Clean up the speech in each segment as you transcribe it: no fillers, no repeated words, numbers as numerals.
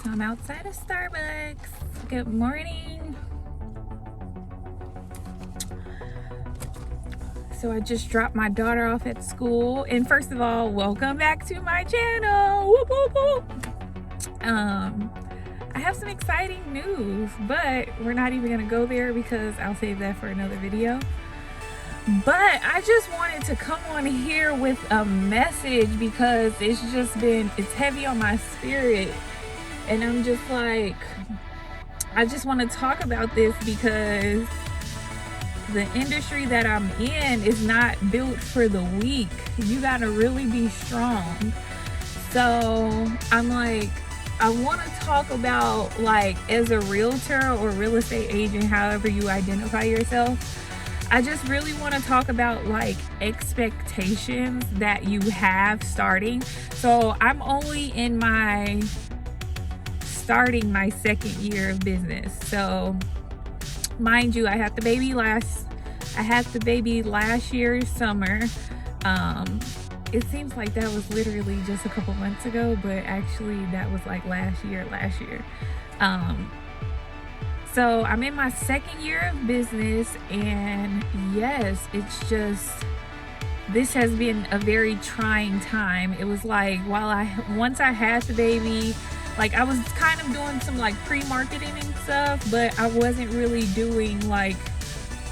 So I'm outside of Starbucks. Good morning. So I just dropped my daughter off at school. And first of all, welcome back to my channel. Whoop, whoop, whoop. I have some exciting news, but we're not even gonna go there because I'll save that for another video. But I just wanted to come on here with a message because it's heavy on my spirit. And I'm just like, I just want to talk about this because the industry that I'm in is not built for the weak. You got to really be strong. So I'm like, I want to talk about, like, as a realtor or real estate agent, however you identify yourself, I just really want to talk about, like, expectations that you have starting. So I'm only in starting my second year of business. So mind you, I had the baby last year summer. It seems like that was literally just a couple months ago, but actually that was like last year. So I'm in my second year of business, and yes, this has been a very trying time. It was like, once I had the baby, like, I was kind of doing some like pre-marketing and stuff, but I wasn't really doing like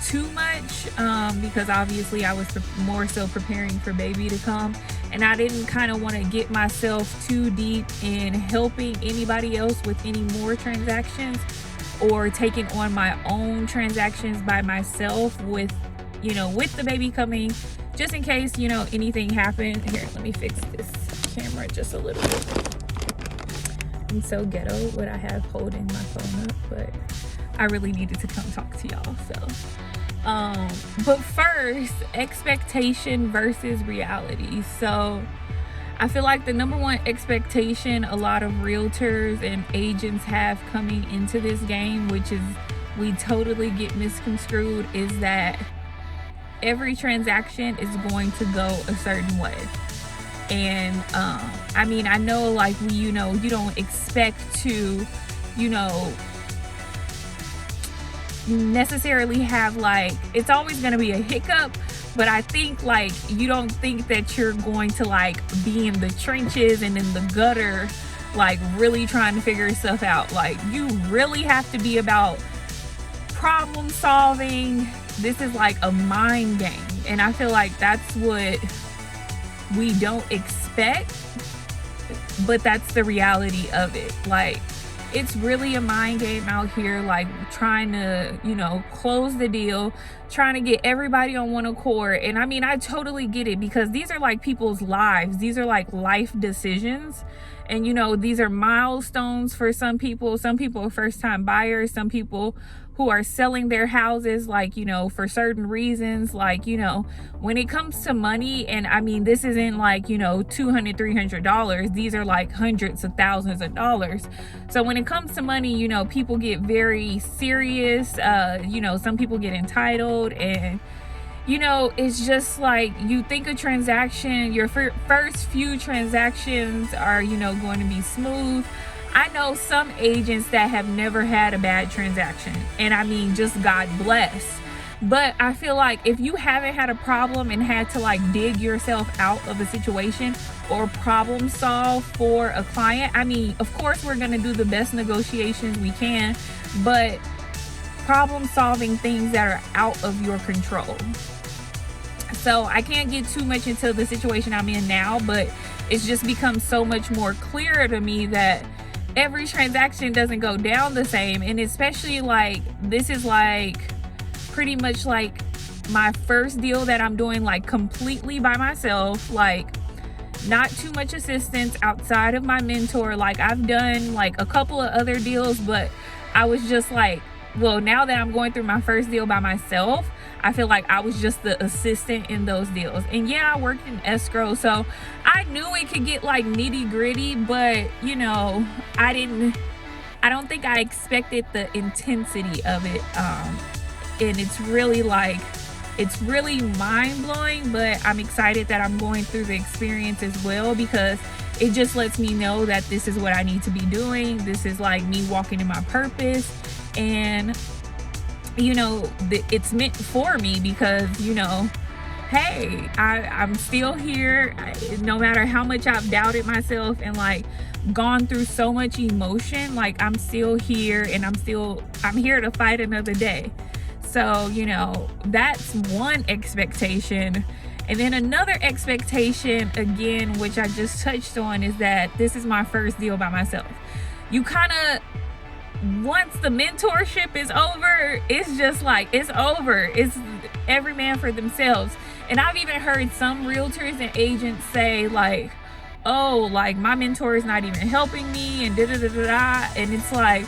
too much because obviously I was more so preparing for baby to come, and I didn't kind of want to get myself too deep in helping anybody else with any more transactions or taking on my own transactions by myself with the baby coming, just in case anything happened. Here, let me fix this camera just a little bit. I'm so ghetto what I have holding my phone up, but I really needed to come talk to y'all. So but first, expectation versus reality. So I feel like the number one expectation a lot of realtors and agents have coming into this game, which is we totally get misconstrued, is that every transaction is going to go a certain way. And I mean, I know, like, you don't expect to necessarily have, like, it's always going to be a hiccup, but I think, like, you don't think that you're going to, like, be in the trenches and in the gutter, like, really trying to figure stuff out. Like, you really have to be about problem solving. This is like a mind game, and I feel like that's what we don't expect, but that's the reality of it. Like, it's really a mind game out here, like trying to close the deal, trying to get everybody on one accord. And I mean, I totally get it, because these are like people's lives. These are like life decisions, and these are milestones for some people. Some people are first time buyers, some people who are selling their houses, like, for certain reasons, like, when it comes to money. And I mean, this isn't like, $200, $300. These are like hundreds of thousands of dollars. So when it comes to money, people get very serious. Some people get entitled, and it's just like, you think a transaction, your first few transactions are, going to be smooth. I know some agents that have never had a bad transaction, and I mean, just God bless. But I feel like if you haven't had a problem and had to like dig yourself out of a situation or problem solve for a client, I mean, of course we're going to do the best negotiations we can, but problem solving things that are out of your control. So I can't get too much into the situation I'm in now, but it's just become so much more clear to me that every transaction doesn't go down the same. And especially, like, this is like pretty much like my first deal that I'm doing like completely by myself, like not too much assistance outside of my mentor. Like, I've done like a couple of other deals, but I was just like, well, now that I'm going through my first deal by myself, I feel like I was just the assistant in those deals. And yeah, I worked in escrow, so I knew it could get like nitty gritty, but I don't think I expected the intensity of it. And it's really mind blowing, but I'm excited that I'm going through the experience as well, because it just lets me know that this is what I need to be doing. This is like me walking in my purpose. And, you know, it's meant for me because, you know, hey, I'm still here. No matter how much I've doubted myself and like gone through so much emotion, like I'm still here, and I'm here to fight another day. So, you know, that's one expectation. And then another expectation, again, which I just touched on, is that this is my first deal by myself. You kind of, once the mentorship is over, it's just like, it's over. It's every man for themselves. And I've even heard some realtors and agents say like, oh, like my mentor is not even helping me, and da-da-da-da-da. And it's like,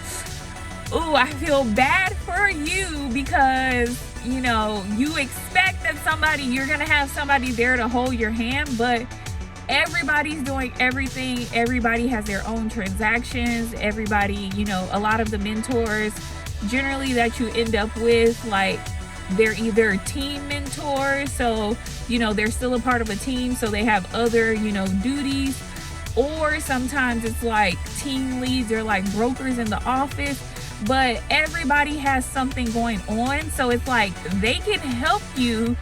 oh, I feel bad for you, because, you know, you expect that you're going to have somebody there to hold your hand, but everybody's doing everything. Everybody has their own transactions. Everybody, you know, a lot of the mentors generally that you end up with, like, they're either team mentors, so, you know, they're still a part of a team, so they have other, you know, duties, or sometimes it's like team leads, they're like brokers in the office, but everybody has something going on, so it's like they can help you,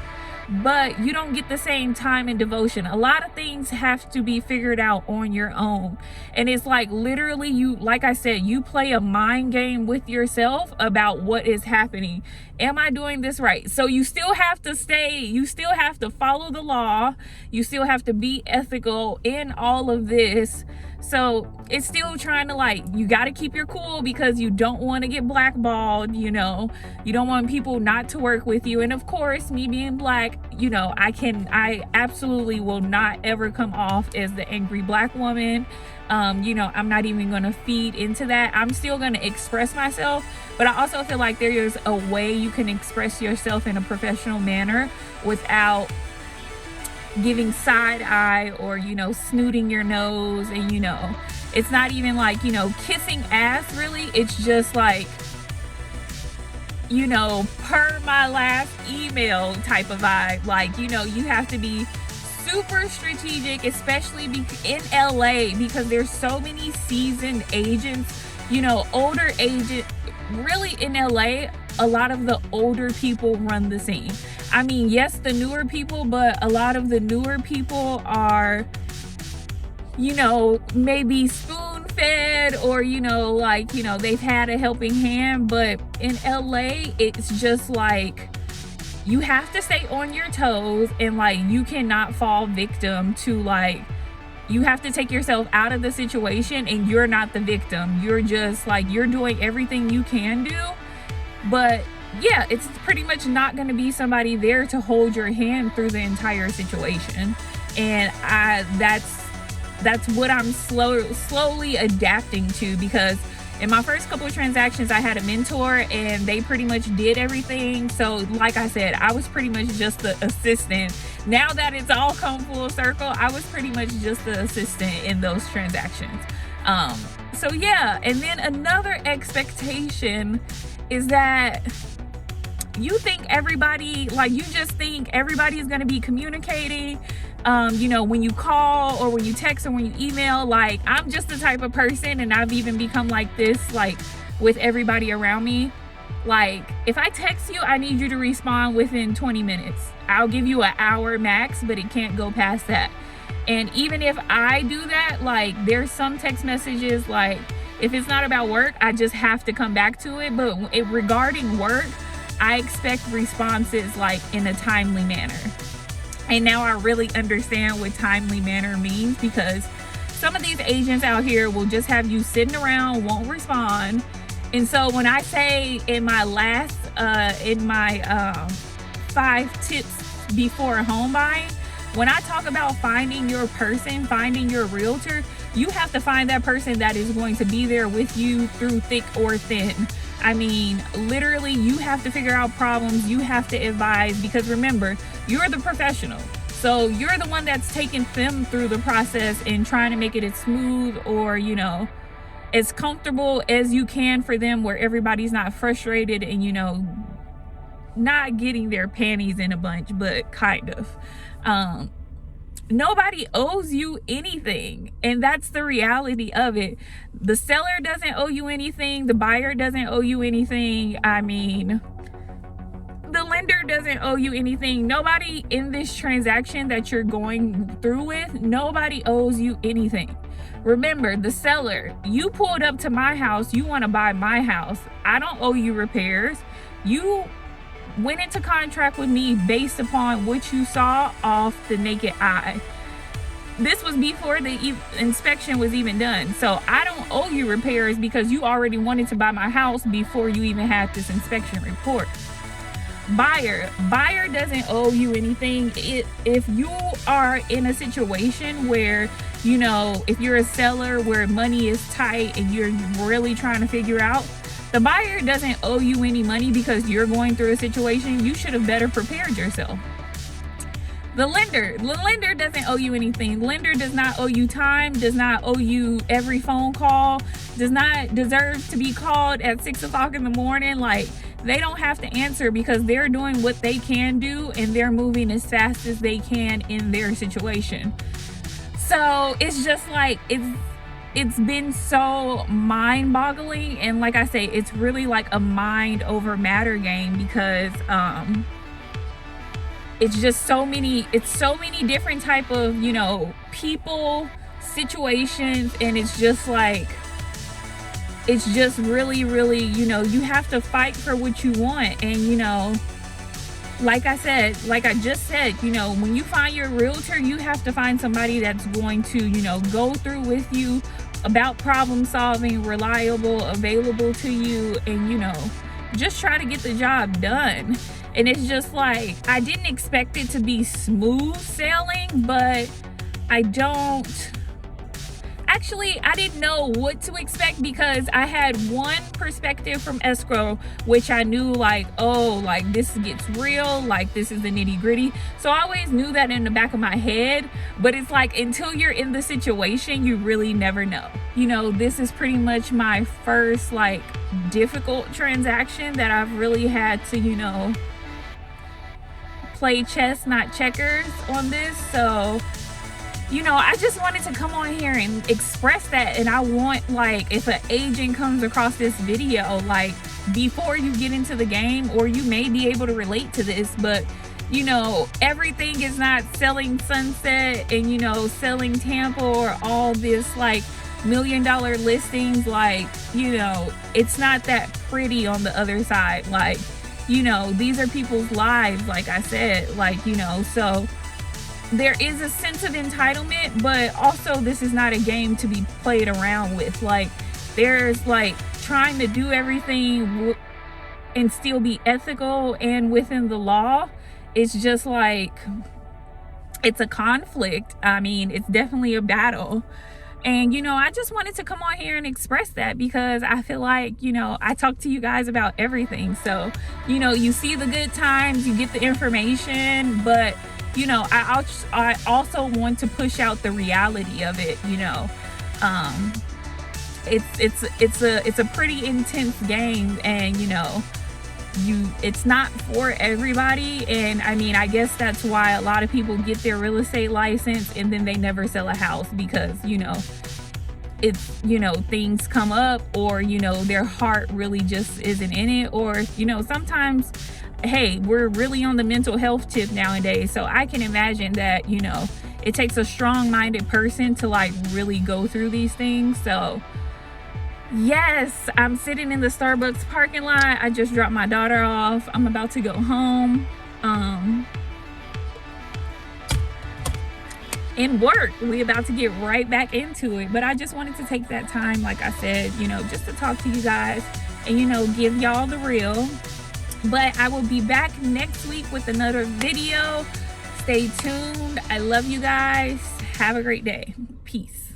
but you don't get the same time and devotion. A lot of things have to be figured out on your own. And it's like literally, you, like I said, you play a mind game with yourself about what is happening. Am I doing this right? So you still have to you still have to follow the law. You still have to be ethical in all of this. So it's still trying to, like, you got to keep your cool, because you don't want to get blackballed, you know, you don't want people not to work with you. And of course, me being black, you know, I absolutely will not ever come off as the angry black woman. You know, I'm not even going to feed into that. I'm still going to express myself, but I also feel like there is a way you can express yourself in a professional manner without giving side eye or, you know, snooting your nose. And, you know, it's not even like, you know, kissing ass really. It's just like, you know, per my last email type of vibe. Like, you know, you have to be super strategic, especially in LA, because there's so many seasoned agents, you know, older agent. Really, in LA, a lot of the older people run the scene. I mean, yes, the newer people, but a lot of the newer people are, you know, maybe spoon fed, or, you know, like, you know, they've had a helping hand. But in LA, it's just like, you have to stay on your toes, and like, you cannot fall victim to, like, you have to take yourself out of the situation, and you're not the victim. You're just like, you're doing everything you can do. But yeah, it's pretty much not going to be somebody there to hold your hand through the entire situation. And that's what I'm slowly adapting to, because in my first couple of transactions, I had a mentor and they pretty much did everything. So like I said, I was pretty much just the assistant. Now that it's all come full circle, I was pretty much just the assistant in those transactions. So yeah, and then another expectation is that you think everybody, like, you just think everybody is going to be communicating, you know, when you call or when you text or when you email. Like, I'm just the type of person, and I've even become like this, like, with everybody around me. Like, if I text you, I need you to respond within 20 minutes. I'll give you an hour max, but it can't go past that. And even if I do that, like, there's some text messages, like, if it's not about work, I just have to come back to it. But regarding work, I expect responses, like, in a timely manner. And now I really understand what timely manner means, because some of these agents out here will just have you sitting around, won't respond. And so when I say in my last, 5 tips before home buying, when I talk about finding your person, finding your realtor, you have to find that person that is going to be there with you through thick or thin. I mean, literally, you have to figure out problems. You have to advise, because remember, you're the professional. So you're the one that's taking them through the process and trying to make it as smooth, or, you know, as comfortable as you can for them, where everybody's not frustrated and, you know, not getting their panties in a bunch, but kind of. nobody owes you anything, and that's the reality of it. The seller doesn't owe you anything, the buyer doesn't owe you anything. I mean, the lender doesn't owe you anything. Nobody in this transaction that you're going through with, nobody owes you anything. Remember, the seller, you pulled up to my house, you want to buy my house. I don't owe you repairs. You went into contract with me based upon what you saw off the naked eye. This was before the inspection was even done. So I don't owe you repairs because you already wanted to buy my house before you even had this inspection report. Buyer doesn't owe you anything. If you are in a situation where, you know, if you're a seller where money is tight and you're really trying to figure out, the buyer doesn't owe you any money because you're going through a situation. You should have better prepared yourself. The lender doesn't owe you anything. The lender does not owe you time, does not owe you every phone call, does not deserve to be called at 6 o'clock in the morning. Like, they don't have to answer because they're doing what they can do and they're moving as fast as they can in their situation. So it's just like, it's been so mind-boggling, and like I say, it's really like a mind over matter game because it's just so many different type of, you know, people, situations, and it's just like, it's just really, you know, you have to fight for what you want. And, you know, like I just said, you know, when you find your realtor, you have to find somebody that's going to, you know, go through with you about problem solving, reliable, available to you, and, you know, just try to get the job done. And it's just like, I didn't expect it to be smooth sailing, but I didn't know what to expect because I had one perspective from escrow, which I knew like, oh, like this gets real, like this is the nitty gritty. So I always knew that in the back of my head, but it's like until you're in the situation, you really never know. You know, this is pretty much my first like difficult transaction that I've really had to, you know, play chess, not checkers on this. So, you know, I just wanted to come on here and express that. And I want, like, if an agent comes across this video, like, before you get into the game, or you may be able to relate to this, but, you know, everything is not selling Sunset and, you know, selling Tampa or all this, like, $1 million listings. Like, you know, it's not that pretty on the other side. Like, you know, these are people's lives, like I said, like, you know, so there is a sense of entitlement, but also this is not a game to be played around with. Like, there's like trying to do everything and still be ethical and within the law. It's just like, it's a conflict. I mean, it's definitely a battle. And, you know, I just wanted to come on here and express that because I feel like, you know, I talk to you guys about everything. So, you know, you see the good times, you get the information, but, you know, I also want to push out the reality of it. You know, it's a pretty intense game, and, you know, it's not for everybody. And I mean, I guess that's why a lot of people get their real estate license and then they never sell a house because, you know, it's, you know, things come up, or, you know, their heart really just isn't in it, or, you know, sometimes, hey, we're really on the mental health tip nowadays. So I can imagine that, you know, it takes a strong-minded person to like really go through these things. So yes, I'm sitting in the Starbucks parking lot. I just dropped my daughter off. I'm about to go home and work. We're about to get right back into it. But I just wanted to take that time, like I said, you know, just to talk to you guys and, you know, give y'all the real. But I will be back next week with another video. Stay tuned. I love you guys. Have a great day. Peace.